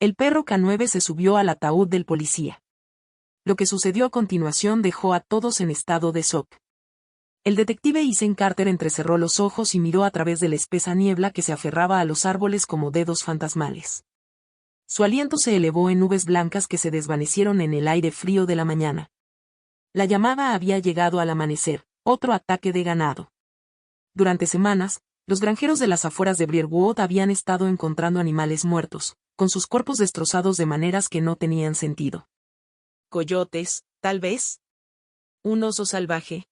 El perro K9 se subió al ataúd del policía. Lo que sucedió a continuación dejó a todos en estado de shock. El detective Ethan Carter entrecerró los ojos y miró a través de la espesa niebla que se aferraba a los árboles como dedos fantasmales. Su aliento se elevó en nubes blancas que se desvanecieron en el aire frío de la mañana. La llamada había llegado al amanecer, otro ataque de ganado. Durante semanas, los granjeros de las afueras de Briarwood habían estado encontrando animales muertos, con sus cuerpos destrozados de maneras que no tenían sentido. Coyotes, tal vez. Un oso salvaje.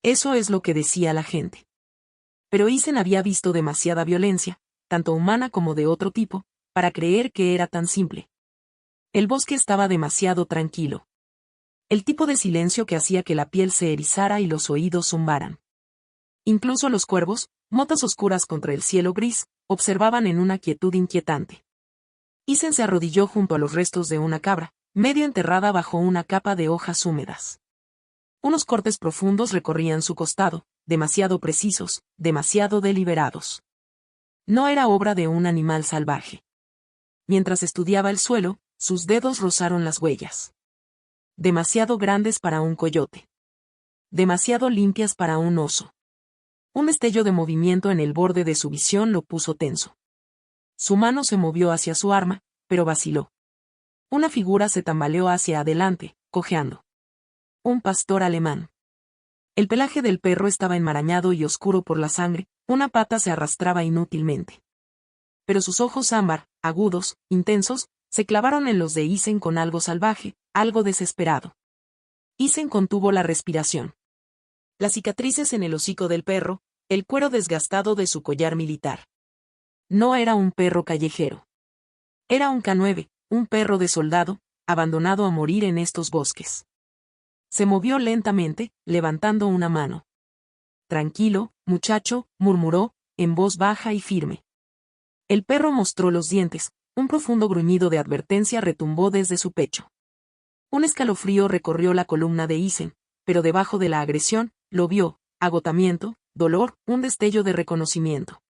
Eso es lo que decía la gente. Pero Ethan había visto demasiada violencia, tanto humana como de otro tipo, para creer que era tan simple. El bosque estaba demasiado tranquilo. El tipo de silencio que hacía que la piel se erizara y los oídos zumbaran. Incluso los cuervos, motas oscuras contra el cielo gris, observaban en una quietud inquietante. Ethan se arrodilló junto a los restos de una cabra, medio enterrada bajo una capa de hojas húmedas. Unos cortes profundos recorrían su costado, demasiado precisos, demasiado deliberados. No era obra de un animal salvaje. Mientras estudiaba el suelo, sus dedos rozaron las huellas. Demasiado grandes para un coyote. Demasiado limpias para un oso. Un destello de movimiento en el borde de su visión lo puso tenso. Su mano se movió hacia su arma, pero vaciló. Una figura se tambaleó hacia adelante, cojeando. Un pastor alemán. El pelaje del perro estaba enmarañado y oscuro por la sangre, una pata se arrastraba inútilmente. Pero sus ojos ámbar, agudos, intensos, se clavaron en los de Ethan con algo salvaje, algo desesperado. Ethan contuvo la respiración. Las cicatrices en el hocico del perro, el cuero desgastado de su collar militar. No era un perro callejero. Era un K9, un perro de soldado, abandonado a morir en estos bosques. Se movió lentamente, levantando una mano. Tranquilo, muchacho, murmuró, en voz baja y firme. El perro mostró los dientes, un profundo gruñido de advertencia retumbó desde su pecho. Un escalofrío recorrió la columna de Ethan, pero debajo de la agresión, lo vio, agotamiento, dolor, un destello de reconocimiento.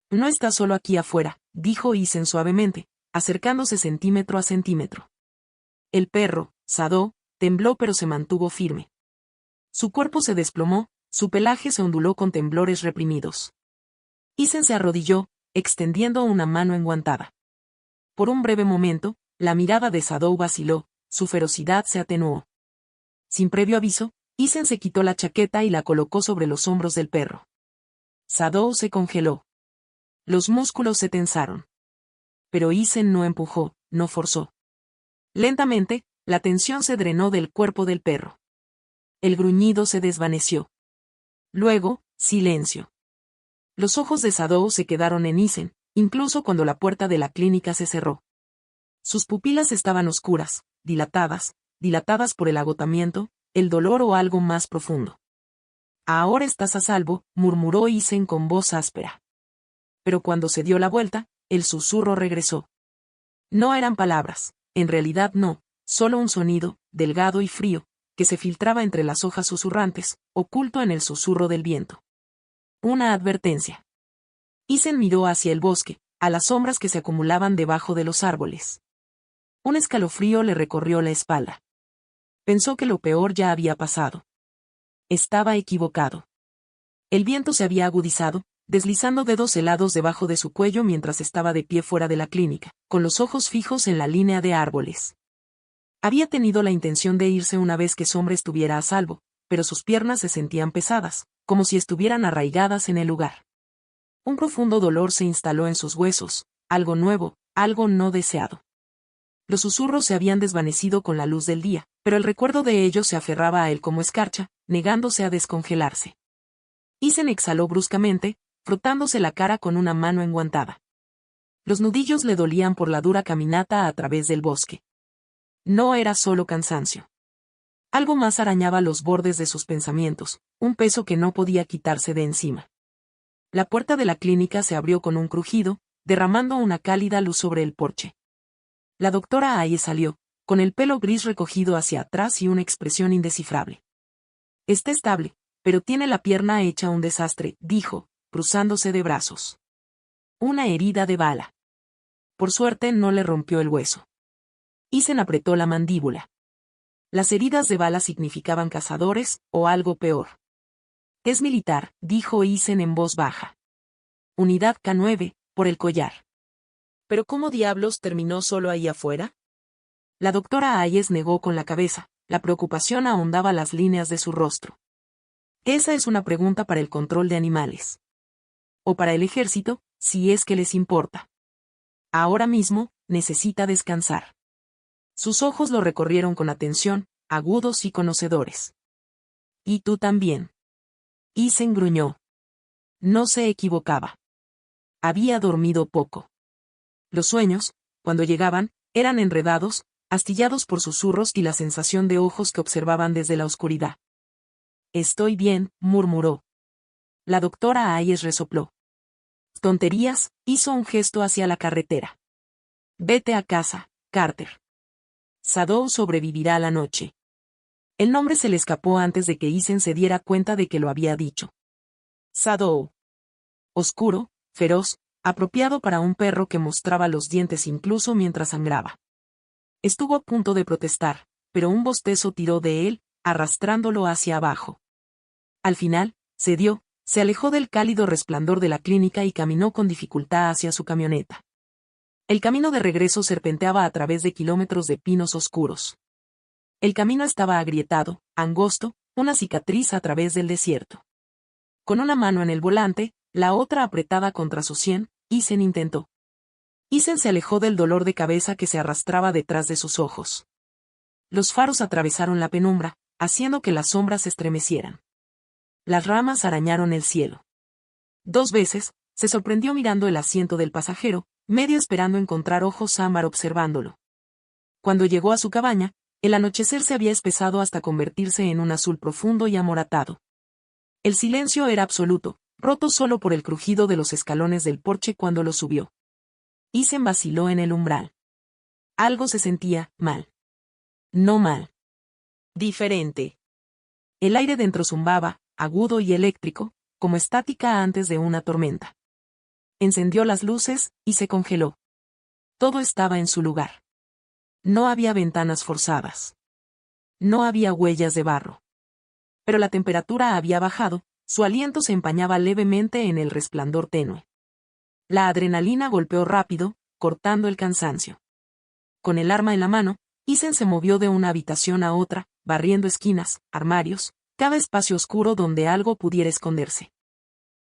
No está solo aquí afuera, dijo Ethan suavemente, acercándose centímetro a centímetro. El perro, Sadó, tembló pero se mantuvo firme. Su cuerpo se desplomó, su pelaje se onduló con temblores reprimidos. Ethan se arrodilló, extendiendo una mano enguantada. Por un breve momento, la mirada de Sadó vaciló, su ferocidad se atenuó. Sin previo aviso, Ethan se quitó la chaqueta y la colocó sobre los hombros del perro. Sadó se congeló. Los músculos se tensaron. Pero Ethan no empujó, no forzó. Lentamente, la tensión se drenó del cuerpo del perro. El gruñido se desvaneció. Luego, silencio. Los ojos de Sadó se quedaron en Ethan, incluso cuando la puerta de la clínica se cerró. Sus pupilas estaban oscuras, dilatadas por el agotamiento, el dolor o algo más profundo. Ahora estás a salvo, murmuró Ethan con voz áspera. Pero cuando se dio la vuelta, el susurro regresó. No eran palabras, en realidad no, solo un sonido, delgado y frío, que se filtraba entre las hojas susurrantes, oculto en el susurro del viento. Una advertencia. Ethan miró hacia el bosque, a las sombras que se acumulaban debajo de los árboles. Un escalofrío le recorrió la espalda. Pensó que lo peor ya había pasado. Estaba equivocado. El viento se había agudizado, deslizando dedos helados debajo de su cuello mientras estaba de pie fuera de la clínica, con los ojos fijos en la línea de árboles. Había tenido la intención de irse una vez que su hombre estuviera a salvo, pero sus piernas se sentían pesadas, como si estuvieran arraigadas en el lugar. Un profundo dolor se instaló en sus huesos, algo nuevo, algo no deseado. Los susurros se habían desvanecido con la luz del día, pero el recuerdo de ellos se aferraba a él como escarcha, negándose a descongelarse. Ethan exhaló bruscamente, frotándose la cara con una mano enguantada. Los nudillos le dolían por la dura caminata a través del bosque. No era solo cansancio. Algo más arañaba los bordes de sus pensamientos, un peso que no podía quitarse de encima. La puerta de la clínica se abrió con un crujido, derramando una cálida luz sobre el porche. La doctora Aye salió, con el pelo gris recogido hacia atrás y una expresión indescifrable. Está estable, pero tiene la pierna hecha un desastre, dijo, cruzándose de brazos. Una herida de bala. por suerte no le rompió el hueso. Isen apretó la mandíbula. Las heridas de bala significaban cazadores, o algo peor. Es militar, dijo Isen en voz baja. Unidad K9, por el collar. ¿Pero cómo diablos terminó solo ahí afuera? La doctora Hayes negó con la cabeza, la preocupación ahondaba las líneas de su rostro. Esa es una pregunta para el control de animales. O para el ejército, si es que les importa. Ahora mismo, necesita descansar. Sus ojos lo recorrieron con atención, agudos y conocedores. Y tú también. Isen gruñó. No se equivocaba. Había dormido poco. Los sueños, cuando llegaban, eran enredados, astillados por susurros y la sensación de ojos que observaban desde la oscuridad. Estoy bien, murmuró. La doctora Hayes resopló. Tonterías, hizo un gesto hacia la carretera. Vete a casa, Carter. Sadow sobrevivirá la noche. El nombre se le escapó antes de que Isen se diera cuenta de que lo había dicho. Sadow. Oscuro, feroz, apropiado para un perro que mostraba los dientes incluso mientras sangraba. Estuvo a punto de protestar, pero un bostezo tiró de él, arrastrándolo hacia abajo. Al final, cedió, se alejó del cálido resplandor de la clínica y caminó con dificultad hacia su camioneta. El camino de regreso serpenteaba a través de kilómetros de pinos oscuros. El camino estaba agrietado, angosto, una cicatriz a través del desierto. Con una mano en el volante, la otra apretada contra su sien, Isen intentó. Isen se alejó del dolor de cabeza que se arrastraba detrás de sus ojos. Los faros atravesaron la penumbra, haciendo que las sombras se estremecieran. Las ramas arañaron el cielo. 2 veces, se sorprendió mirando el asiento del pasajero, medio esperando encontrar ojos ámbar observándolo. Cuando llegó a su cabaña, el anochecer se había espesado hasta convertirse en un azul profundo y amoratado. El silencio era absoluto, roto solo por el crujido de los escalones del porche cuando lo subió. Isen vaciló en el umbral. Algo se sentía mal. No mal. Diferente. El aire dentro zumbaba, agudo y eléctrico, como estática antes de una tormenta. Encendió las luces, y se congeló. Todo estaba en su lugar. No había ventanas forzadas. No había huellas de barro. Pero la temperatura había bajado, su aliento se empañaba levemente en el resplandor tenue. La adrenalina golpeó rápido, cortando el cansancio. Con el arma en la mano, Isen se movió de una habitación a otra, barriendo esquinas, armarios, cada espacio oscuro donde algo pudiera esconderse.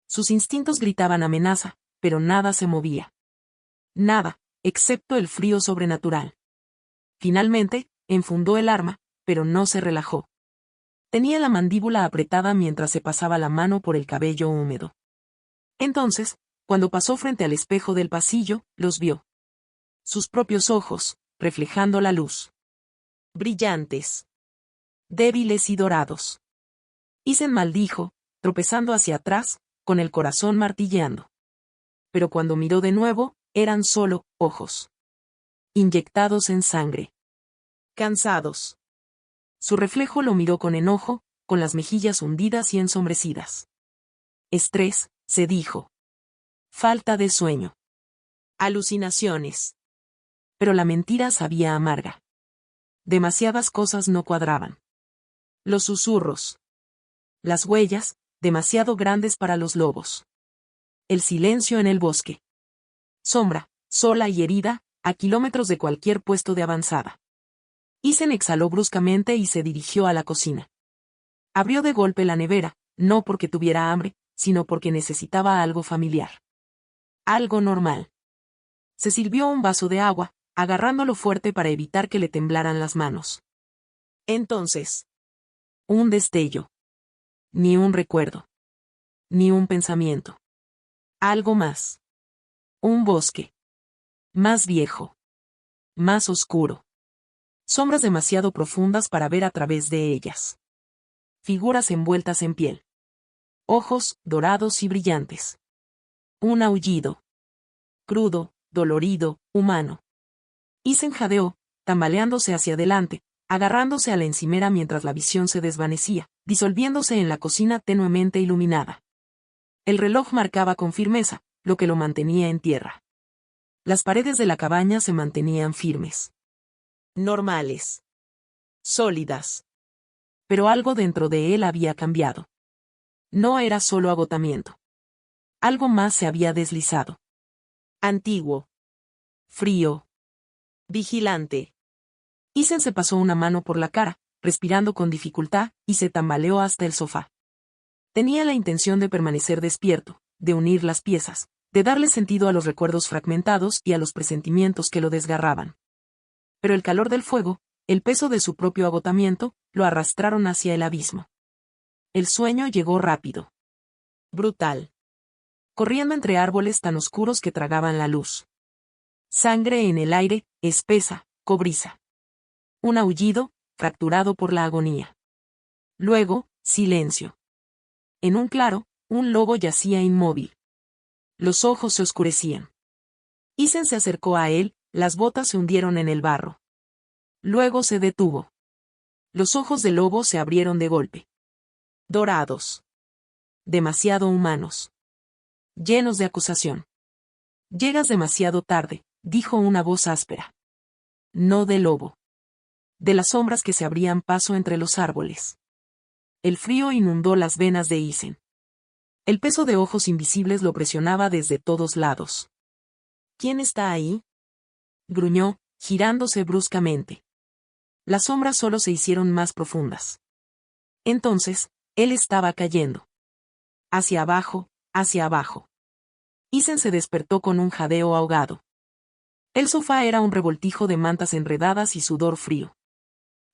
Sus instintos gritaban amenaza, pero nada se movía. Nada, excepto el frío sobrenatural. Finalmente, enfundó el arma, pero no se relajó. Tenía la mandíbula apretada mientras se pasaba la mano por el cabello húmedo. Entonces, cuando pasó frente al espejo del pasillo, los vio. Sus propios ojos, reflejando la luz. Brillantes. Débiles y dorados. Isen maldijo, tropezando hacia atrás, con el corazón martilleando. Pero cuando miró de nuevo, eran solo ojos. Inyectados en sangre. Cansados. Su reflejo lo miró con enojo, con las mejillas hundidas y ensombrecidas. Estrés, se dijo. Falta de sueño. Alucinaciones. Pero la mentira sabía amarga. Demasiadas cosas no cuadraban. Los susurros. Las huellas, demasiado grandes para los lobos. El silencio en el bosque. Sombra, sola y herida, a kilómetros de cualquier puesto de avanzada. Isen exhaló bruscamente y se dirigió a la cocina. Abrió de golpe la nevera, no porque tuviera hambre, sino porque necesitaba algo familiar. Algo normal. Se sirvió un vaso de agua, agarrándolo fuerte para evitar que le temblaran las manos. Entonces. Un destello. Ni un recuerdo. Ni un pensamiento. Algo más. Un bosque. Más viejo. Más oscuro. Sombras demasiado profundas para ver a través de ellas. Figuras envueltas en piel. Ojos, dorados y brillantes. Un aullido. Crudo, dolorido, humano. Isen jadeó, tambaleándose hacia adelante, agarrándose a la encimera mientras la visión se desvanecía, disolviéndose en la cocina tenuemente iluminada. El reloj marcaba con firmeza, lo que lo mantenía en tierra. Las paredes de la cabaña se mantenían firmes. Normales. Sólidas. Pero algo dentro de él había cambiado. No era solo agotamiento. Algo más se había deslizado. Antiguo. Frío. Vigilante. Ethan se pasó una mano por la cara, respirando con dificultad, y se tambaleó hasta el sofá. Tenía la intención de permanecer despierto, de unir las piezas, de darle sentido a los recuerdos fragmentados y a los presentimientos que lo desgarraban. Pero el calor del fuego, el peso de su propio agotamiento, lo arrastraron hacia el abismo. El sueño llegó rápido. Brutal. Corriendo entre árboles tan oscuros que tragaban la luz. Sangre en el aire, espesa, cobriza. Un aullido, fracturado por la agonía. Luego, silencio. En un claro, un lobo yacía inmóvil. Los ojos se oscurecían. Ethan se acercó a él, las botas se hundieron en el barro. Luego se detuvo. Los ojos del lobo se abrieron de golpe. Dorados. Demasiado humanos. Llenos de acusación. Llegas demasiado tarde, dijo una voz áspera. No del lobo. De las sombras que se abrían paso entre los árboles. El frío inundó las venas de Ethan. El peso de ojos invisibles lo presionaba desde todos lados. ¿Quién está ahí? Gruñó, girándose bruscamente. Las sombras solo se hicieron más profundas. Entonces, él estaba cayendo. Hacia abajo, hacia abajo. Ethan se despertó con un jadeo ahogado. El sofá era un revoltijo de mantas enredadas y sudor frío.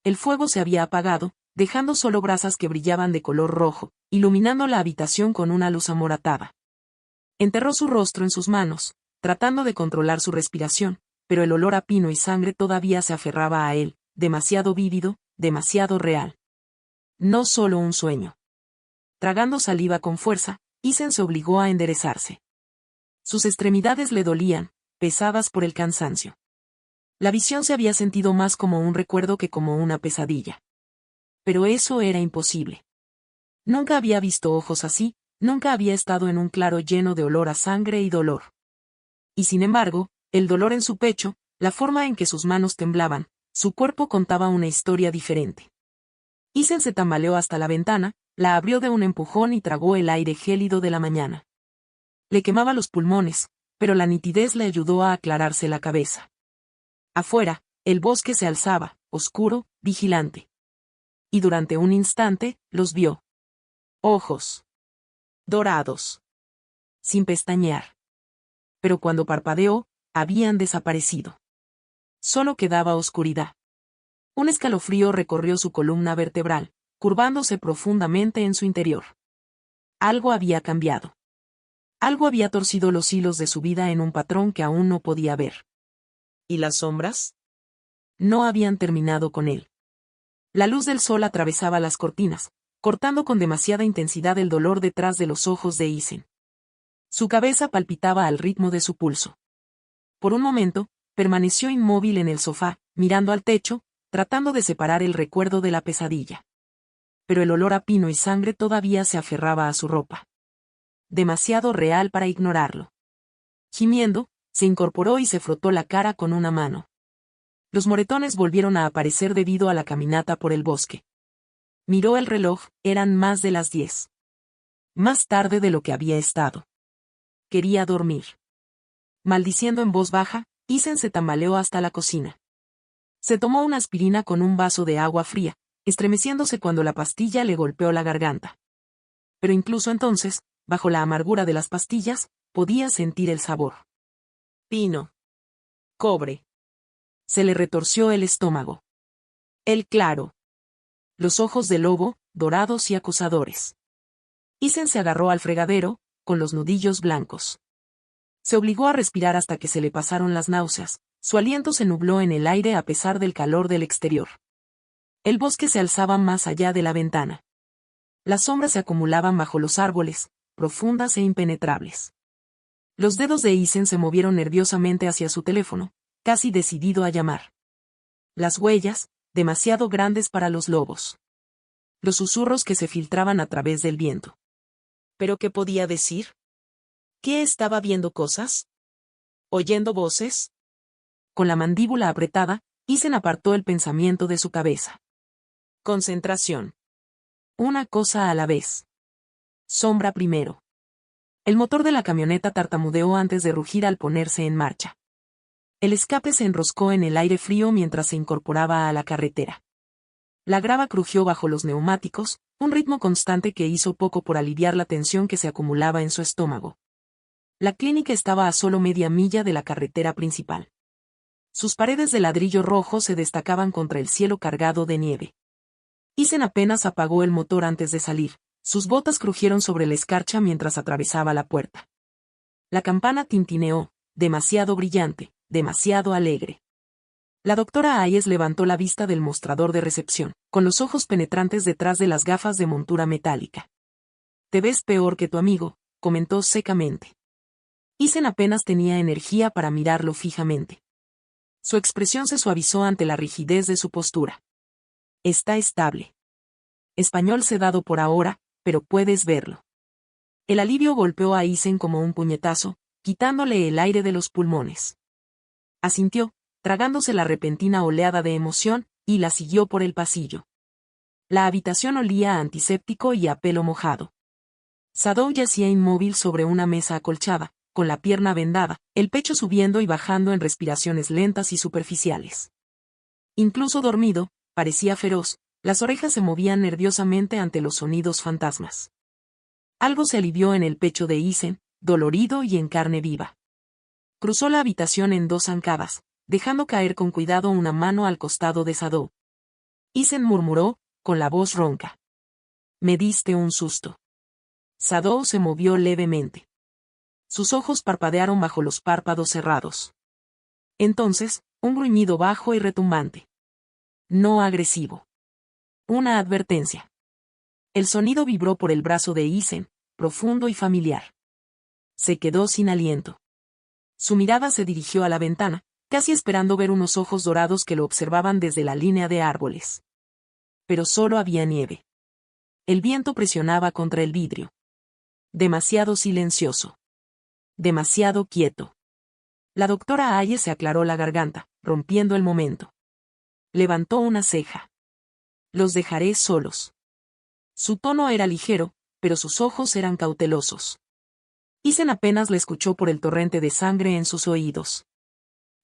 El fuego se había apagado, dejando solo brasas que brillaban de color rojo, iluminando la habitación con una luz amoratada. Enterró su rostro en sus manos, tratando de controlar su respiración, pero el olor a pino y sangre todavía se aferraba a él, demasiado vívido, demasiado real. No solo un sueño. Tragando saliva con fuerza, Ethan se obligó a enderezarse. Sus extremidades le dolían, pesadas por el cansancio. La visión se había sentido más como un recuerdo que como una pesadilla. Pero eso era imposible. Nunca había visto ojos así, nunca había estado en un claro lleno de olor a sangre y dolor. Y sin embargo, el dolor en su pecho, la forma en que sus manos temblaban, su cuerpo contaba una historia diferente. Ethan se tambaleó hasta la ventana, la abrió de un empujón y tragó el aire gélido de la mañana. Le quemaba los pulmones, pero la nitidez le ayudó a aclararse la cabeza. Afuera, el bosque se alzaba, oscuro, vigilante. Y durante un instante, los vio. Ojos. Dorados. Sin pestañear. Pero cuando parpadeó, habían desaparecido. Solo quedaba oscuridad. Un escalofrío recorrió su columna vertebral, curvándose profundamente en su interior. Algo había cambiado. Algo había torcido los hilos de su vida en un patrón que aún no podía ver. ¿Y las sombras? No habían terminado con él. La luz del sol atravesaba las cortinas, cortando con demasiada intensidad el dolor detrás de los ojos de Ethan. Su cabeza palpitaba al ritmo de su pulso. Por un momento, permaneció inmóvil en el sofá, mirando al techo, tratando de separar el recuerdo de la pesadilla. Pero el olor a pino y sangre todavía se aferraba a su ropa. Demasiado real para ignorarlo. Gimiendo, se incorporó y se frotó la cara con una mano. Los moretones volvieron a aparecer debido a la caminata por el bosque. Miró el reloj, eran más de las 10. Más tarde de lo que había estado. Quería dormir. Maldiciendo en voz baja, Ethan se tambaleó hasta la cocina. Se tomó una aspirina con un vaso de agua fría, estremeciéndose cuando la pastilla le golpeó la garganta. Pero incluso entonces, bajo la amargura de las pastillas, podía sentir el sabor. Pino. Cobre. Se le retorció el estómago. El claro. Los ojos del lobo, dorados y acusadores. Ethan se agarró al fregadero, con los nudillos blancos. Se obligó a respirar hasta que se le pasaron las náuseas, su aliento se nubló en el aire a pesar del calor del exterior. El bosque se alzaba más allá de la ventana. Las sombras se acumulaban bajo los árboles, profundas e impenetrables. Los dedos de Ethan se movieron nerviosamente hacia su teléfono, casi decidido a llamar. Las huellas, demasiado grandes para los lobos. Los susurros que se filtraban a través del viento. ¿Pero qué podía decir? ¿Qué estaba viendo cosas? ¿Oyendo voces? Con la mandíbula apretada, Isen apartó el pensamiento de su cabeza. Concentración. Una cosa a la vez. Sombra primero. El motor de la camioneta tartamudeó antes de rugir al ponerse en marcha. El escape se enroscó en el aire frío mientras se incorporaba a la carretera. La grava crujió bajo los neumáticos, un ritmo constante que hizo poco por aliviar la tensión que se acumulaba en su estómago. La clínica estaba a solo media milla de la carretera principal. Sus paredes de ladrillo rojo se destacaban contra el cielo cargado de nieve. Isen apenas apagó el motor antes de salir. Sus botas crujieron sobre la escarcha mientras atravesaba la puerta. La campana tintineó, demasiado brillante, demasiado alegre. La doctora Hayes levantó la vista del mostrador de recepción, con los ojos penetrantes detrás de las gafas de montura metálica. «Te ves peor que tu amigo», comentó secamente. Isen apenas tenía energía para mirarlo fijamente. Su expresión se suavizó ante la rigidez de su postura. «Está estable. Español sedado por ahora, pero puedes verlo». El alivio golpeó a Isen como un puñetazo, quitándole el aire de los pulmones. Asintió, tragándose la repentina oleada de emoción, y la siguió por el pasillo. La habitación olía a antiséptico y a pelo mojado. Sadou yacía inmóvil sobre una mesa acolchada, con la pierna vendada, el pecho subiendo y bajando en respiraciones lentas y superficiales. Incluso dormido, parecía feroz, las orejas se movían nerviosamente ante los sonidos fantasmas. Algo se alivió en el pecho de Isen, dolorido y en carne viva. Cruzó la habitación en dos zancadas, dejando caer con cuidado una mano al costado de Sadou. Isen murmuró, con la voz ronca. «Me diste un susto». Sadou se movió levemente. Sus ojos parpadearon bajo los párpados cerrados. Entonces, un gruñido bajo y retumbante. No agresivo. Una advertencia. El sonido vibró por el brazo de Isen, profundo y familiar. Se quedó sin aliento. Su mirada se dirigió a la ventana, casi esperando ver unos ojos dorados que lo observaban desde la línea de árboles. Pero solo había nieve. El viento presionaba contra el vidrio. Demasiado silencioso. Demasiado quieto. La doctora Hayes se aclaró la garganta, rompiendo el momento. Levantó una ceja. «Los dejaré solos». Su tono era ligero, pero sus ojos eran cautelosos. Isen apenas le escuchó por el torrente de sangre en sus oídos.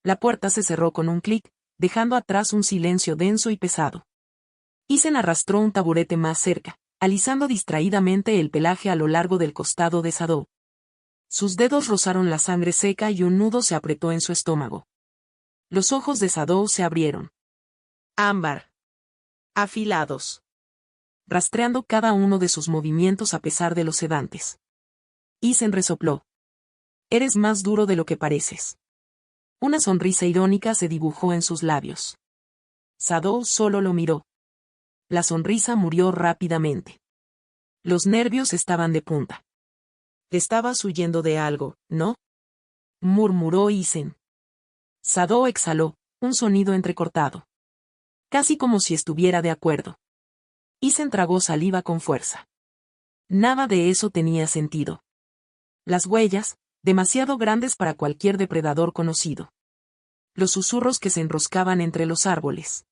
La puerta se cerró con un clic, dejando atrás un silencio denso y pesado. Isen arrastró un taburete más cerca, alisando distraídamente el pelaje a lo largo del costado de Sadou. Sus dedos rozaron la sangre seca y un nudo se apretó en su estómago. Los ojos de Sadou se abrieron. Ámbar. Afilados. Rastreando cada uno de sus movimientos a pesar de los sedantes. Isen resopló. «Eres más duro de lo que pareces». Una sonrisa irónica se dibujó en sus labios. Sadou solo lo miró. La sonrisa murió rápidamente. Los nervios estaban de punta. «Estabas huyendo de algo, ¿no?», murmuró Isen. Sadou exhaló, un sonido entrecortado. Casi como si estuviera de acuerdo. Isen tragó saliva con fuerza. Nada de eso tenía sentido. Las huellas, demasiado grandes para cualquier depredador conocido. Los susurros que se enroscaban entre los árboles.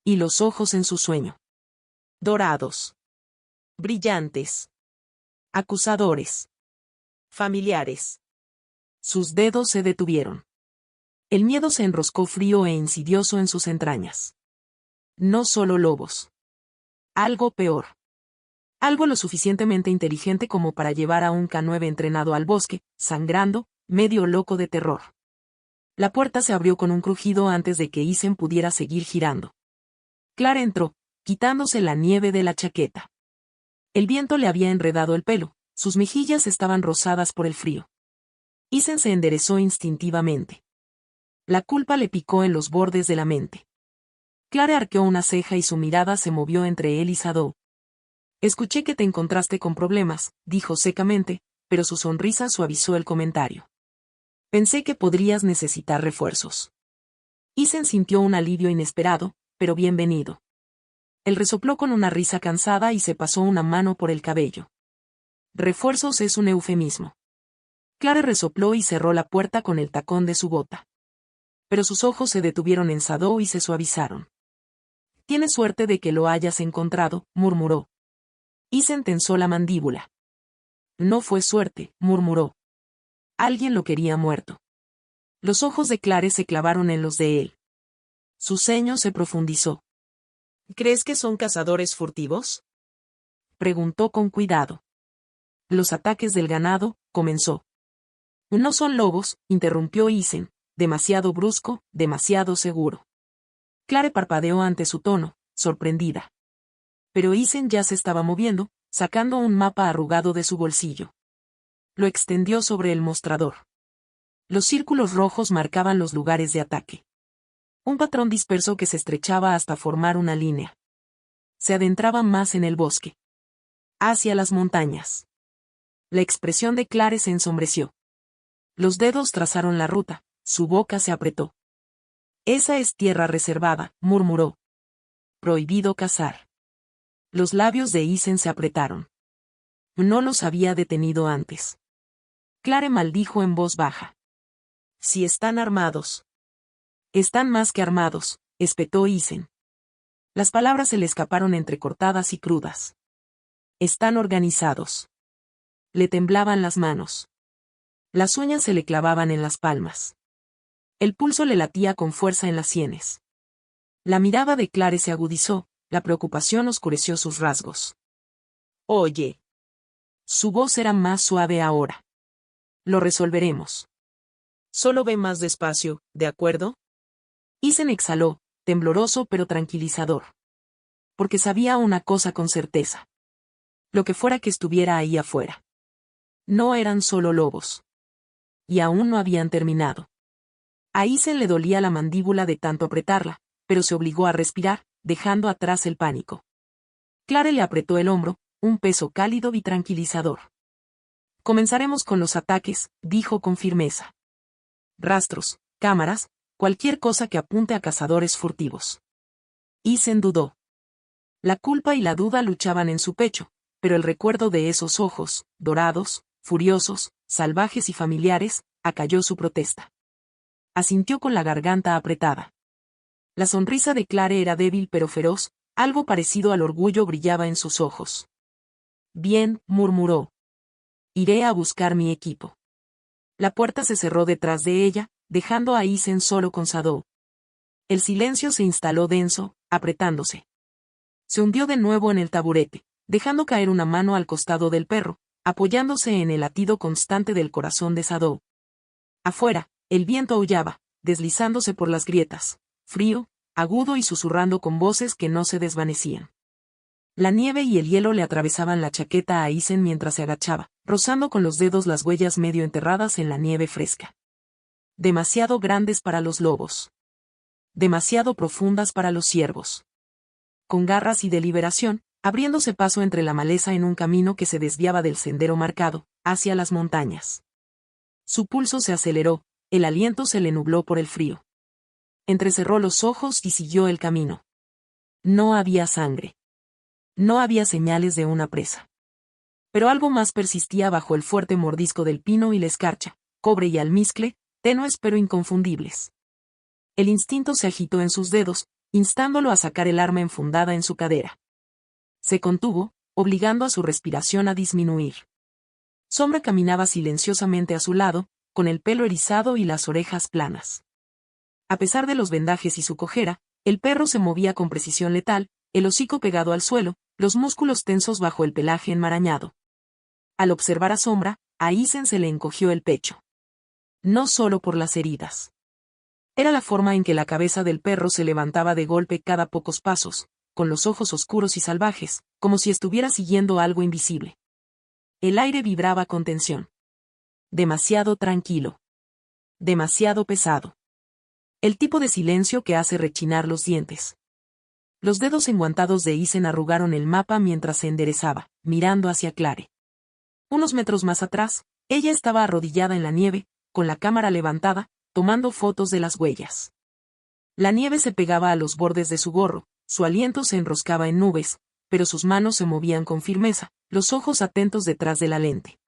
Y los ojos en su sueño. Dorados. Brillantes. Acusadores. Familiares. Sus dedos se detuvieron. El miedo se enroscó frío e insidioso en sus entrañas. No solo lobos. Algo peor. Algo lo suficientemente inteligente como para llevar a un K9 entrenado al bosque, sangrando, medio loco de terror. La puerta se abrió con un crujido antes de que Isen pudiera seguir girando. Clara entró, quitándose la nieve de la chaqueta. El viento le había enredado el pelo, sus mejillas estaban rosadas por el frío. Isen se enderezó instintivamente. La culpa le picó en los bordes de la mente. Clara arqueó una ceja y su mirada se movió entre él y Sadou. «Escuché que te encontraste con problemas», dijo secamente, pero su sonrisa suavizó el comentario. «Pensé que podrías necesitar refuerzos». Isen sintió un alivio inesperado, pero bienvenido. Él resopló con una risa cansada y se pasó una mano por el cabello. «Refuerzos es un eufemismo. Clare resopló y cerró la puerta con el tacón de su bota. Pero sus ojos se detuvieron en Sado y se suavizaron. «Tienes suerte de que lo hayas encontrado», murmuró. Isen tensó la mandíbula. «No fue suerte», murmuró. «Alguien lo quería muerto». Los ojos de Clare se clavaron en los de él. Su ceño se profundizó. ¿Crees que son cazadores furtivos?, preguntó con cuidado. «Los ataques del ganado», comenzó. «No son lobos», interrumpió Isen, demasiado brusco, demasiado seguro. Clare parpadeó ante su tono, sorprendida. Pero Isen ya se estaba moviendo, sacando un mapa arrugado de su bolsillo. Lo extendió sobre el mostrador. Los círculos rojos marcaban los lugares de ataque. Un patrón disperso que se estrechaba hasta formar una línea. Se adentraba más en el bosque. Hacia las montañas. La expresión de Clare se ensombreció. Los dedos trazaron la ruta, su boca se apretó. «Esa es tierra reservada», murmuró. «Prohibido cazar». Los labios de Isen se apretaron. No los había detenido antes. Clare maldijo en voz baja. «Si están armados». «Están más que armados», espetó Isen. Las palabras se le escaparon entrecortadas y crudas. «Están organizados». Le temblaban las manos. Las uñas se le clavaban en las palmas. El pulso le latía con fuerza en las sienes. La mirada de Clare se agudizó, la preocupación oscureció sus rasgos. «Oye». Su voz era más suave ahora. «Lo resolveremos». Solo ve más despacio, ¿de acuerdo? Isen exhaló, tembloroso pero tranquilizador. Porque sabía una cosa con certeza. Lo que fuera que estuviera ahí afuera. No eran solo lobos. Y aún no habían terminado. A Isen le dolía la mandíbula de tanto apretarla, pero se obligó a respirar, dejando atrás el pánico. Clare le apretó el hombro, un peso cálido y tranquilizador. «Comenzaremos con los ataques», dijo con firmeza. «Rastros, cámaras, cualquier cosa que apunte a cazadores furtivos». Isen dudó. La culpa y la duda luchaban en su pecho, pero el recuerdo de esos ojos, dorados, furiosos, salvajes y familiares, acalló su protesta. Asintió con la garganta apretada. La sonrisa de Clare era débil pero feroz, algo parecido al orgullo brillaba en sus ojos. «Bien», murmuró. «Iré a buscar mi equipo». La puerta se cerró detrás de ella, dejando a Isen solo con Sado. El silencio se instaló denso, apretándose. Se hundió de nuevo en el taburete, dejando caer una mano al costado del perro, apoyándose en el latido constante del corazón de Sado. Afuera, el viento aullaba, deslizándose por las grietas, frío, agudo y susurrando con voces que no se desvanecían. La nieve y el hielo le atravesaban la chaqueta a Isen mientras se agachaba, rozando con los dedos las huellas medio enterradas en la nieve fresca. Demasiado grandes para los lobos. Demasiado profundas para los ciervos. Con garras y deliberación, abriéndose paso entre la maleza en un camino que se desviaba del sendero marcado, hacia las montañas. Su pulso se aceleró, el aliento se le nubló por el frío. Entrecerró los ojos y siguió el camino. No había sangre. No había señales de una presa. Pero algo más persistía bajo el fuerte mordisco del pino y la escarcha, cobre y almizcle, tenues pero inconfundibles. El instinto se agitó en sus dedos, instándolo a sacar el arma enfundada en su cadera. Se contuvo, obligando a su respiración a disminuir. Sombra caminaba silenciosamente a su lado, con el pelo erizado y las orejas planas. A pesar de los vendajes y su cojera, el perro se movía con precisión letal, el hocico pegado al suelo, los músculos tensos bajo el pelaje enmarañado. Al observar a Sombra, a Isen se le encogió el pecho. No solo por las heridas. Era la forma en que la cabeza del perro se levantaba de golpe cada pocos pasos, con los ojos oscuros y salvajes, como si estuviera siguiendo algo invisible. El aire vibraba con tensión. Demasiado tranquilo. Demasiado pesado. El tipo de silencio que hace rechinar los dientes. Los dedos enguantados de Isen arrugaron el mapa mientras se enderezaba, mirando hacia Clare. Unos metros más atrás, ella estaba arrodillada en la nieve, con la cámara levantada, tomando fotos de las huellas. La nieve se pegaba a los bordes de su gorro, su aliento se enroscaba en nubes, pero sus manos se movían con firmeza, los ojos atentos detrás de la lente.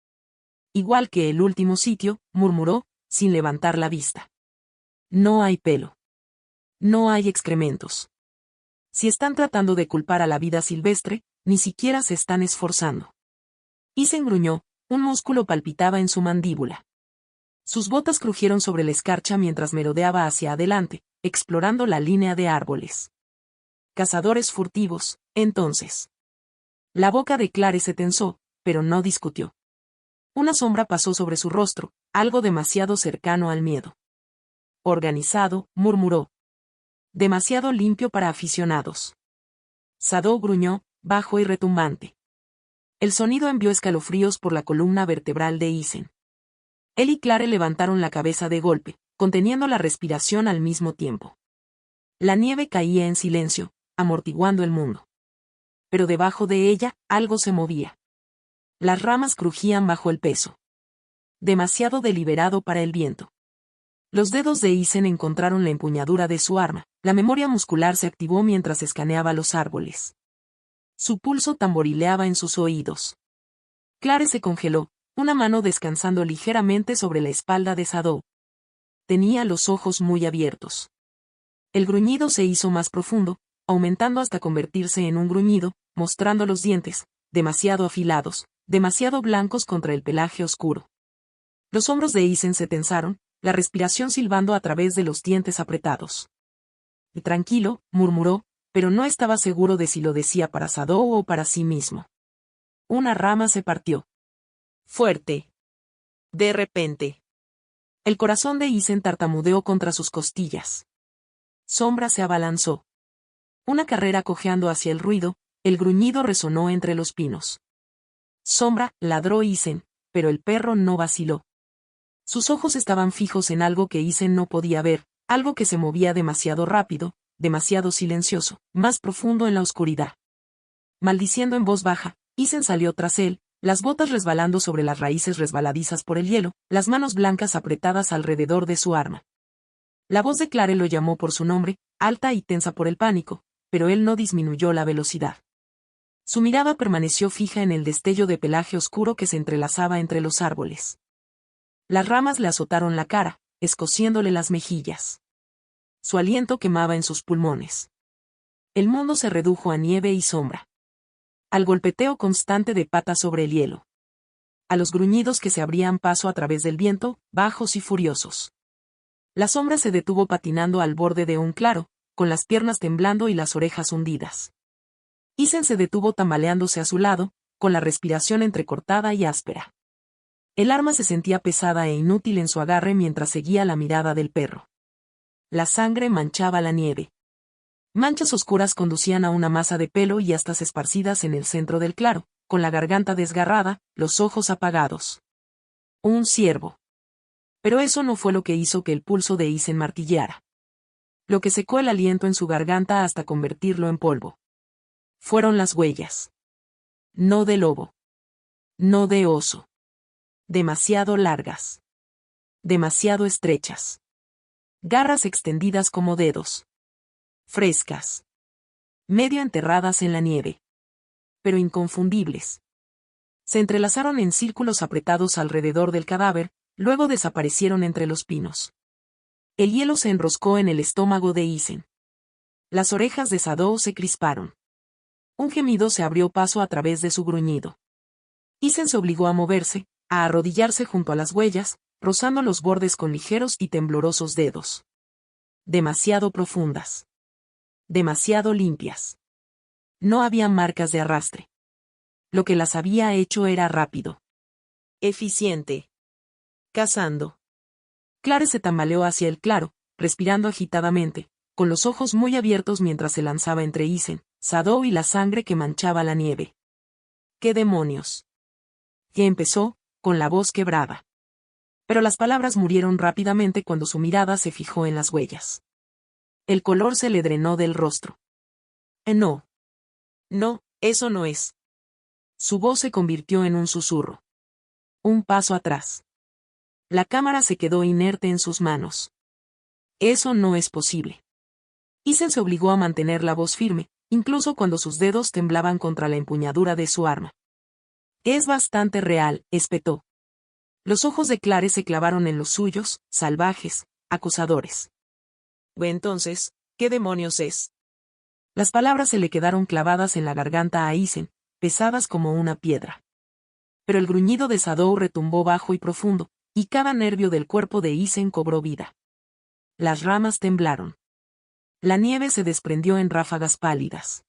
Igual que el último sitio, murmuró, sin levantar la vista. No hay pelo. No hay excrementos. Si están tratando de culpar a la vida silvestre, ni siquiera se están esforzando. Isen gruñó, un músculo palpitaba en su mandíbula. Sus botas crujieron sobre la escarcha mientras merodeaba hacia adelante, explorando la línea de árboles. Cazadores furtivos, entonces. La boca de Clare se tensó, pero no discutió. Una sombra pasó sobre su rostro, algo demasiado cercano al miedo. Organizado, murmuró. Demasiado limpio para aficionados. Sadou gruñó, bajo y retumbante. El sonido envió escalofríos por la columna vertebral de Isen. Él y Clare levantaron la cabeza de golpe, conteniendo la respiración al mismo tiempo. La nieve caía en silencio, amortiguando el mundo. Pero debajo de ella, algo se movía. Las ramas crujían bajo el peso. Demasiado deliberado para el viento. Los dedos de Isen encontraron la empuñadura de su arma, la memoria muscular se activó mientras escaneaba los árboles. Su pulso tamborileaba en sus oídos. Clare se congeló, una mano descansando ligeramente sobre la espalda de Sadou. Tenía los ojos muy abiertos. El gruñido se hizo más profundo, aumentando hasta convertirse en un gruñido, mostrando los dientes, demasiado afilados, demasiado blancos contra el pelaje oscuro. Los hombros de Isen se tensaron, la respiración silbando a través de los dientes apretados. Tranquilo, murmuró, pero no estaba seguro de si lo decía para Sadou o para sí mismo. Una rama se partió. Fuerte. De repente. El corazón de Isen tartamudeó contra sus costillas. Sombra se abalanzó. Una carrera cojeando hacia el ruido, el gruñido resonó entre los pinos. Sombra, ladró Isen, pero el perro no vaciló. Sus ojos estaban fijos en algo que Isen no podía ver, algo que se movía demasiado rápido, demasiado silencioso, más profundo en la oscuridad. Maldiciendo en voz baja, Isen salió tras él, las botas resbalando sobre las raíces resbaladizas por el hielo, las manos blancas apretadas alrededor de su arma. La voz de Clare lo llamó por su nombre, alta y tensa por el pánico, pero él no disminuyó la velocidad. Su mirada permaneció fija en el destello de pelaje oscuro que se entrelazaba entre los árboles. Las ramas le azotaron la cara, escociéndole las mejillas. Su aliento quemaba en sus pulmones. El mundo se redujo a nieve y sombra. Al golpeteo constante de patas sobre el hielo. A los gruñidos que se abrían paso a través del viento, bajos y furiosos. La sombra se detuvo patinando al borde de un claro, con las piernas temblando y las orejas hundidas. Isen se detuvo tambaleándose a su lado, con la respiración entrecortada y áspera. El arma se sentía pesada e inútil en su agarre mientras seguía la mirada del perro. La sangre manchaba la nieve. Manchas oscuras conducían a una masa de pelo y astas esparcidas en el centro del claro, con la garganta desgarrada, los ojos apagados. Un ciervo. Pero eso no fue lo que hizo que el pulso de Isen martilleara. Lo que secó el aliento en su garganta hasta convertirlo en polvo. Fueron las huellas. No de lobo. No de oso. Demasiado largas. Demasiado estrechas. Garras extendidas como dedos. Frescas. Medio enterradas en la nieve. Pero inconfundibles. Se entrelazaron en círculos apretados alrededor del cadáver, luego desaparecieron entre los pinos. El hielo se enroscó en el estómago de Isen. Las orejas de Sadou se crisparon. Un gemido se abrió paso a través de su gruñido. Isen se obligó a moverse, a arrodillarse junto a las huellas, rozando los bordes con ligeros y temblorosos dedos. Demasiado profundas. Demasiado limpias. No había marcas de arrastre. Lo que las había hecho era rápido. Eficiente. Cazando. Clare se tambaleó hacia el claro, respirando agitadamente, con los ojos muy abiertos mientras se lanzaba entre Isen, Sadou y la sangre que manchaba la nieve. ¡Qué demonios! Que empezó, con la voz quebrada. Pero las palabras murieron rápidamente cuando su mirada se fijó en las huellas. El color se le drenó del rostro. No. No, eso no es. Su voz se convirtió en un susurro. Un paso atrás. La cámara se quedó inerte en sus manos. Eso no es posible. Isen se obligó a mantener la voz firme, incluso cuando sus dedos temblaban contra la empuñadura de su arma. Es bastante real, espetó. Los ojos de Clare se clavaron en los suyos, salvajes, acusadores. Entonces, ¿qué demonios es? Las palabras se le quedaron clavadas en la garganta a Isen, pesadas como una piedra. Pero el gruñido de Sadou retumbó bajo y profundo, y cada nervio del cuerpo de Isen cobró vida. Las ramas temblaron. La nieve se desprendió en ráfagas pálidas.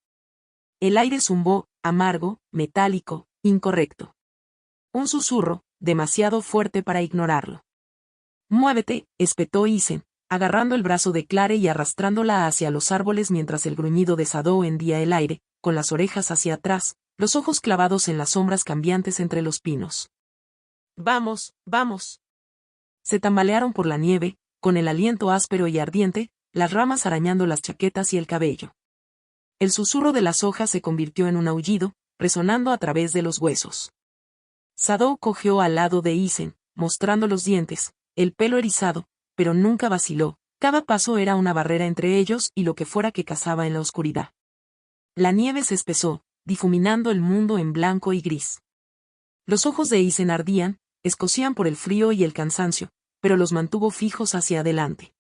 El aire zumbó, amargo, metálico, incorrecto. Un susurro, demasiado fuerte para ignorarlo. «Muévete», espetó Isen, agarrando el brazo de Clare y arrastrándola hacia los árboles mientras el gruñido de Sadou hendía el aire, con las orejas hacia atrás, los ojos clavados en las sombras cambiantes entre los pinos. «Vamos, vamos». Se tambalearon por la nieve, con el aliento áspero y ardiente, las ramas arañando las chaquetas y el cabello. El susurro de las hojas se convirtió en un aullido, resonando a través de los huesos. Sadou cojeó al lado de Isen, mostrando los dientes, el pelo erizado, pero nunca vaciló. Cada paso era una barrera entre ellos y lo que fuera que cazaba en la oscuridad. La nieve se espesó, difuminando el mundo en blanco y gris. Los ojos de Isen ardían, escocían por el frío y el cansancio, pero los mantuvo fijos hacia adelante.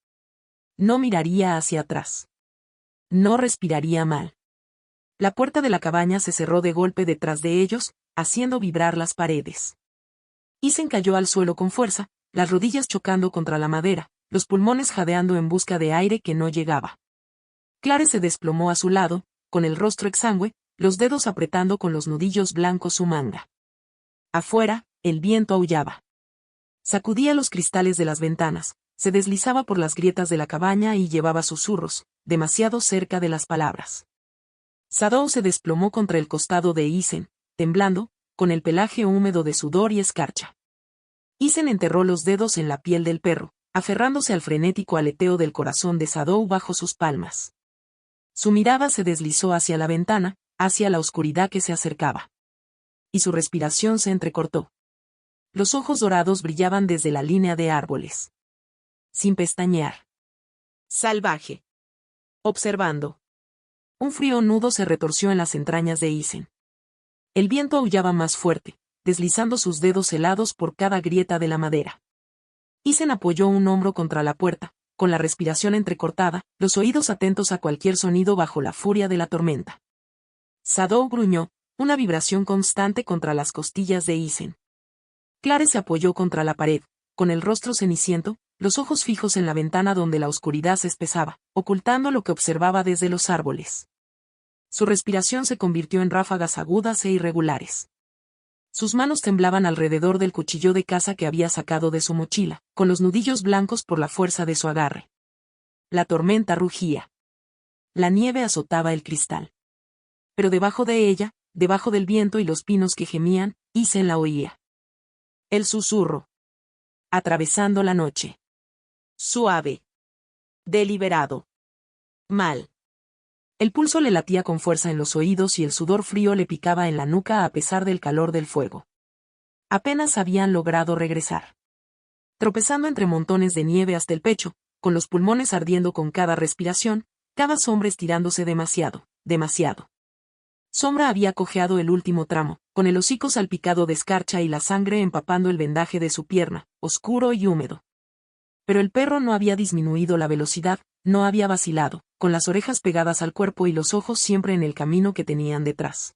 No miraría hacia atrás. No respiraría mal. La puerta de la cabaña se cerró de golpe detrás de ellos, haciendo vibrar las paredes. Isen cayó al suelo con fuerza, las rodillas chocando contra la madera, los pulmones jadeando en busca de aire que no llegaba. Clare se desplomó a su lado, con el rostro exangüe, los dedos apretando con los nudillos blancos su manga. Afuera, el viento aullaba. Sacudía los cristales de las ventanas, se deslizaba por las grietas de la cabaña y llevaba susurros, demasiado cerca de las palabras. Sadou se desplomó contra el costado de Isen, temblando, con el pelaje húmedo de sudor y escarcha. Isen enterró los dedos en la piel del perro, aferrándose al frenético aleteo del corazón de Sadou bajo sus palmas. Su mirada se deslizó hacia la ventana, hacia la oscuridad que se acercaba. Y su respiración se entrecortó. Los ojos dorados brillaban desde la línea de árboles. Sin pestañear. Salvaje. Observando. Un frío nudo se retorció en las entrañas de Isen. El viento aullaba más fuerte, deslizando sus dedos helados por cada grieta de la madera. Isen apoyó un hombro contra la puerta, con la respiración entrecortada, los oídos atentos a cualquier sonido bajo la furia de la tormenta. Sadou gruñó, una vibración constante contra las costillas de Isen. Clare se apoyó contra la pared, con el rostro ceniciento, los ojos fijos en la ventana donde la oscuridad se espesaba, ocultando lo que observaba desde los árboles. Su respiración se convirtió en ráfagas agudas e irregulares. Sus manos temblaban alrededor del cuchillo de caza que había sacado de su mochila, con los nudillos blancos por la fuerza de su agarre. La tormenta rugía. La nieve azotaba el cristal. Pero debajo de ella, debajo del viento y los pinos que gemían, Isen la oía. El susurro. Atravesando la noche. Suave. Deliberado. Mal. El pulso le latía con fuerza en los oídos y el sudor frío le picaba en la nuca a pesar del calor del fuego. Apenas habían logrado regresar. Tropezando entre montones de nieve hasta el pecho, con los pulmones ardiendo con cada respiración, cada sombra estirándose demasiado, demasiado. Sombra había cojeado el último tramo, con el hocico salpicado de escarcha y la sangre empapando el vendaje de su pierna, oscuro y húmedo. Pero el perro no había disminuido la velocidad, no había vacilado, con las orejas pegadas al cuerpo y los ojos siempre en el camino que tenían detrás.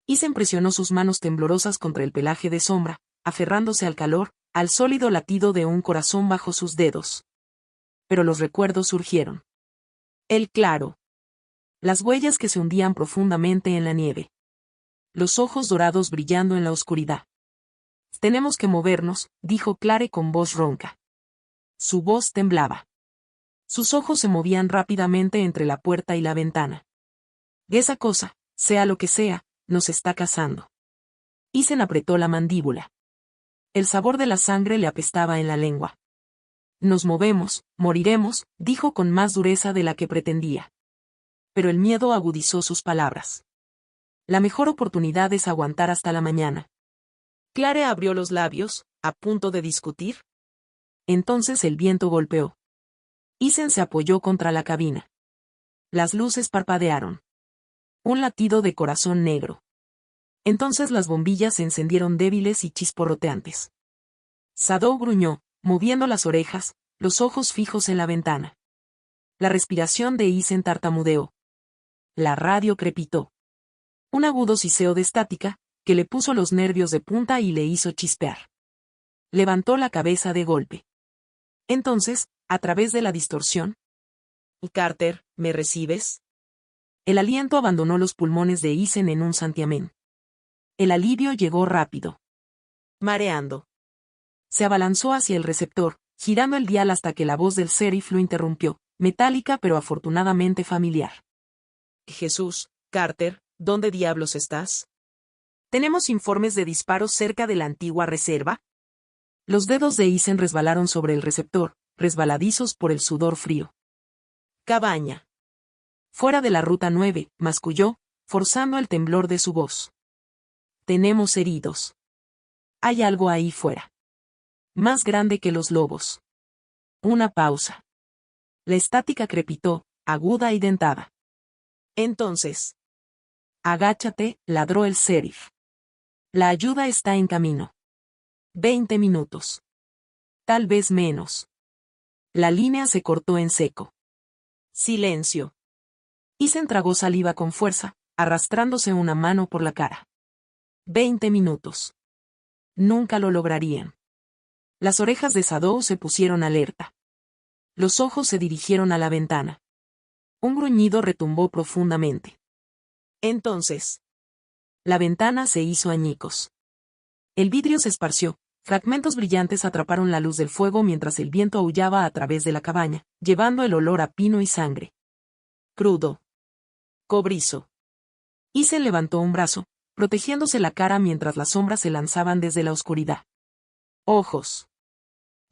Isen presionó sus manos temblorosas contra el pelaje de Sombra, aferrándose al calor, al sólido latido de un corazón bajo sus dedos. Pero los recuerdos surgieron. El claro. Las huellas que se hundían profundamente en la nieve. Los ojos dorados brillando en la oscuridad. «Tenemos que movernos», dijo Clare con voz ronca. Su voz temblaba. Sus ojos se movían rápidamente entre la puerta y la ventana. «Esa cosa, sea lo que sea, nos está cazando». Isen apretó la mandíbula. El sabor de la sangre le apestaba en la lengua. «Nos movemos, moriremos», dijo con más dureza de la que pretendía. Pero el miedo agudizó sus palabras. La mejor oportunidad es aguantar hasta la mañana. Clare abrió los labios, a punto de discutir. Entonces el viento golpeó. Isen se apoyó contra la cabina. Las luces parpadearon. Un latido de corazón negro. Entonces las bombillas se encendieron débiles y chisporroteantes. Sadou gruñó, moviendo las orejas, los ojos fijos en la ventana. La respiración de Isen tartamudeó. La radio crepitó. Un agudo siseo de estática, que le puso los nervios de punta y le hizo chispear. Levantó la cabeza de golpe. Entonces, a través de la distorsión. Carter, ¿me recibes? El aliento abandonó los pulmones de Isen en un santiamén. El alivio llegó rápido. Mareando. Se abalanzó hacia el receptor, girando el dial hasta que la voz del sheriff lo interrumpió, metálica pero afortunadamente familiar. Jesús, Carter, ¿dónde diablos estás? ¿Tenemos informes de disparos cerca de la antigua reserva? Los dedos de Isen resbalaron sobre el receptor, resbaladizos por el sudor frío. Cabaña. Fuera de la ruta 9, masculló, forzando el temblor de su voz. Tenemos heridos. Hay algo ahí fuera. Más grande que los lobos. Una pausa. La estática crepitó, aguda y dentada. Entonces. Agáchate, ladró el sheriff. La ayuda está en camino. 20 minutos. Tal vez menos. La línea se cortó en seco. Silencio. Isen tragó saliva con fuerza, arrastrándose una mano por la cara. 20 minutos. Nunca lo lograrían. Las orejas de Sadou se pusieron alerta. Los ojos se dirigieron a la ventana. Un gruñido retumbó profundamente. Entonces. La ventana se hizo añicos. El vidrio se esparció, fragmentos brillantes atraparon la luz del fuego mientras el viento aullaba a través de la cabaña, llevando el olor a pino y sangre. Crudo. Cobrizo. Isen levantó un brazo, protegiéndose la cara mientras las sombras se lanzaban desde la oscuridad. Ojos.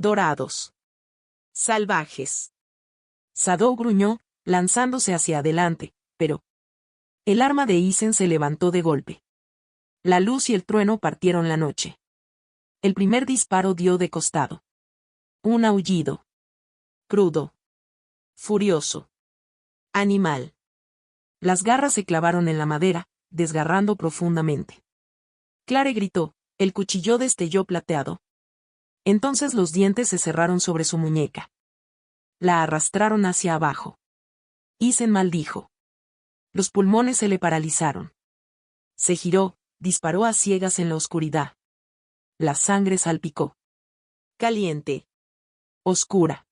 Dorados. Salvajes. Sadou gruñó, lanzándose hacia adelante, pero el arma de Isen se levantó de golpe. La luz y el trueno partieron la noche. El primer disparo dio de costado. Un aullido. Crudo. Furioso. Animal. Las garras se clavaron en la madera, desgarrando profundamente. Clare gritó, el cuchillo destelló plateado. Entonces los dientes se cerraron sobre su muñeca. La arrastraron hacia abajo. Isen maldijo. Los pulmones se le paralizaron. Se giró, disparó a ciegas en la oscuridad. La sangre salpicó. Caliente. Oscura.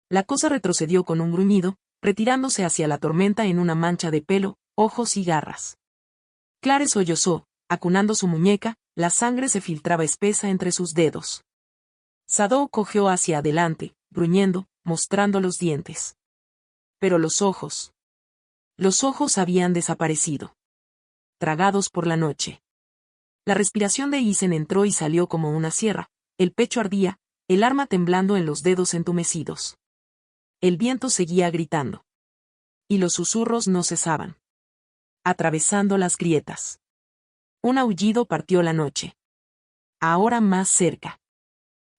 La cosa retrocedió con un gruñido, retirándose hacia la tormenta en una mancha de pelo, ojos y garras. Clare sollozó, acunando su muñeca, la sangre se filtraba espesa entre sus dedos. Sadou cogió hacia adelante, gruñendo, mostrando los dientes. Pero los ojos habían desaparecido. Tragados por la noche. La respiración de Isen entró y salió como una sierra, el pecho ardía, el arma temblando en los dedos entumecidos. El viento seguía gritando. Y los susurros no cesaban. Atravesando las grietas. Un aullido partió la noche. Ahora más cerca.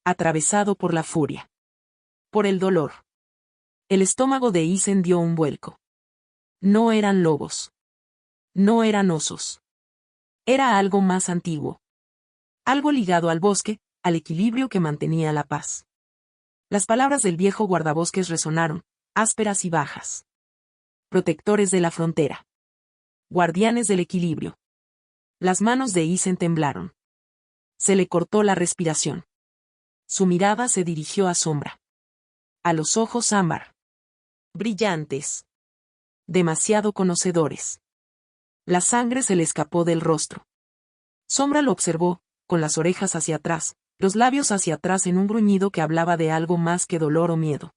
Atravesado por la furia. Por el dolor. El estómago de Isen dio un vuelco. No eran lobos. No eran osos. Era algo más antiguo. Algo ligado al bosque, al equilibrio que mantenía la paz. Las palabras del viejo guardabosques resonaron, ásperas y bajas. Protectores de la frontera. Guardianes del equilibrio. Las manos de Isen temblaron. Se le cortó la respiración. Su mirada se dirigió a Sombra. A los ojos ámbar. Brillantes. Demasiado conocedores. La sangre se le escapó del rostro. Sombra lo observó, con las orejas hacia atrás, los labios hacia atrás en un gruñido que hablaba de algo más que dolor o miedo.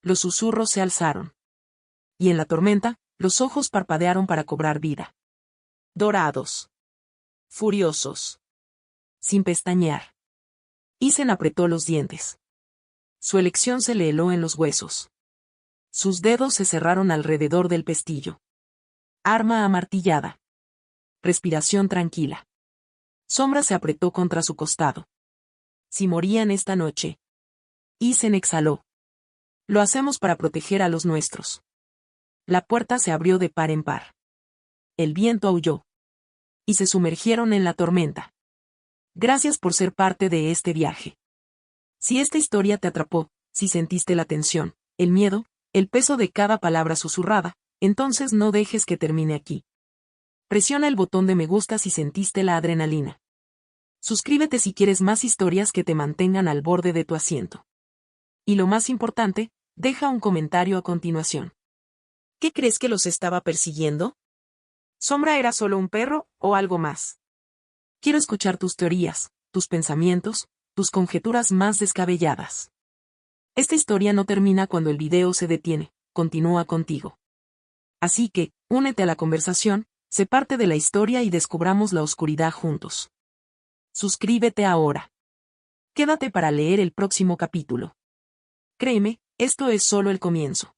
Los susurros se alzaron. Y en la tormenta, los ojos parpadearon para cobrar vida. Dorados. Furiosos. Sin pestañear. Isen apretó los dientes. Su elección se le heló en los huesos. Sus dedos se cerraron alrededor del pestillo. Arma amartillada. Respiración tranquila. Sombra se apretó contra su costado. Si morían esta noche. Isen exhaló. Lo hacemos para proteger a los nuestros. La puerta se abrió de par en par. El viento aulló. Y se sumergieron en la tormenta. Gracias por ser parte de este viaje. Si esta historia te atrapó, si sentiste la tensión, el miedo, el peso de cada palabra susurrada, entonces no dejes que termine aquí. Presiona el botón de me gusta si sentiste la adrenalina. Suscríbete si quieres más historias que te mantengan al borde de tu asiento. Y lo más importante, deja un comentario a continuación. ¿Qué crees que los estaba persiguiendo? ¿Sombra era solo un perro o algo más? Quiero escuchar tus teorías, tus pensamientos, tus conjeturas más descabelladas. Esta historia no termina cuando el video se detiene, continúa contigo. Así que, únete a la conversación, sé parte de la historia y descubramos la oscuridad juntos. Suscríbete ahora. Quédate para leer el próximo capítulo. Créeme, esto es solo el comienzo.